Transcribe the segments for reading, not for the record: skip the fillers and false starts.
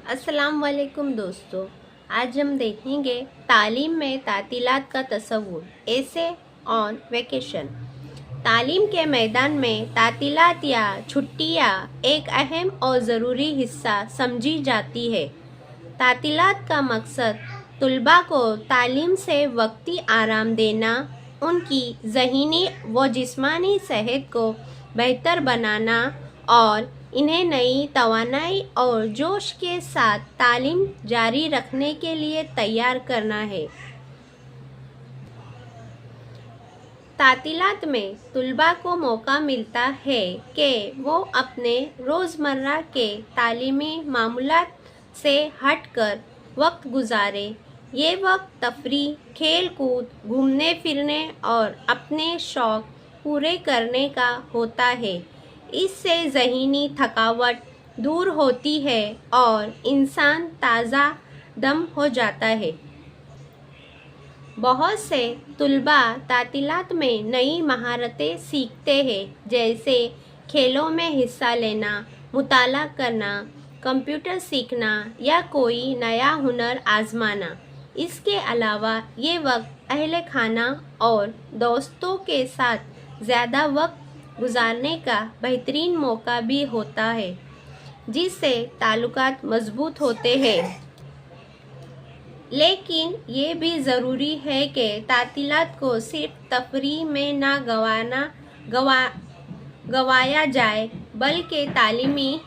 अस्सलाम वालेकुम दोस्तों, आज हम देखेंगे तालीम में तातीलात का तस्वुर, ऐसे ऑन वेकेशन। तालीम के मैदान में तातीलात या छुट्टियाँ एक अहम और ज़रूरी हिस्सा समझी जाती है। तातीलात का मकसद तुलबा को तालीम से वक्ती आराम देना, उनकी ज़हनी व जिस्मानी सेहत को बेहतर बनाना और इन्हें नई तवानाई और जोश के साथ तालीम जारी रखने के लिए तैयार करना है। तातीलात में तुलबा को मौका मिलता है कि वो अपने रोज़मर्रा के तालीमी मामूलात से हटकर वक्त गुजारे। ये वक्त तफरीह, खेल कूद, घूमने फिरने और अपने शौक़ पूरे करने का होता है। इससे ज़हनी थकावट दूर होती है और इंसान ताज़ा दम हो जाता है। बहुत से तुलबा तातीलात में नई महारतें सीखते हैं, जैसे खेलों में हिस्सा लेना, मुताला करना, कंप्यूटर सीखना या कोई नया हुनर आजमाना। इसके अलावा ये वक्त अहले खाना और दोस्तों के साथ ज़्यादा वक्त गुजारने का बेहतरीन मौका भी होता है, जिससे ताल्लुकात मजबूत होते हैं। लेकिन ये भी ज़रूरी है कि तातीलात को सिर्फ तफरीह में ना गवाया जाए, बल्कि तालीमी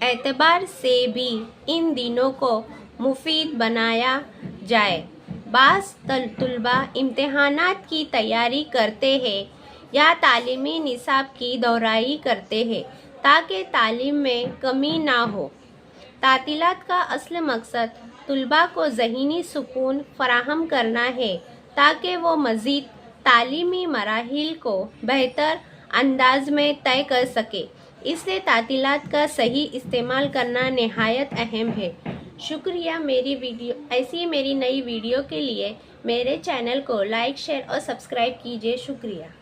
एतबार से भी इन दिनों को मुफीद बनाया जाए। बाज़ तुलबा इम्तिहानात की तैयारी करते हैं या तालीमी निसाब की दोहराई करते हैं ताकि तालीम में कमी ना हो। तातीलात का असल मकसद तुलबा को ज़हनी सुकून फराहम करना है ताकि वो मज़ीद तालीमी मराहिल को बेहतर अंदाज में तय कर सके। इसलिए तातीलात का सही इस्तेमाल करना नहायत अहम है। शुक्रिया। ऐसी मेरी नई वीडियो के लिए मेरे चैनल को लाइक, शेयर और सब्सक्राइब कीजिए। शुक्रिया।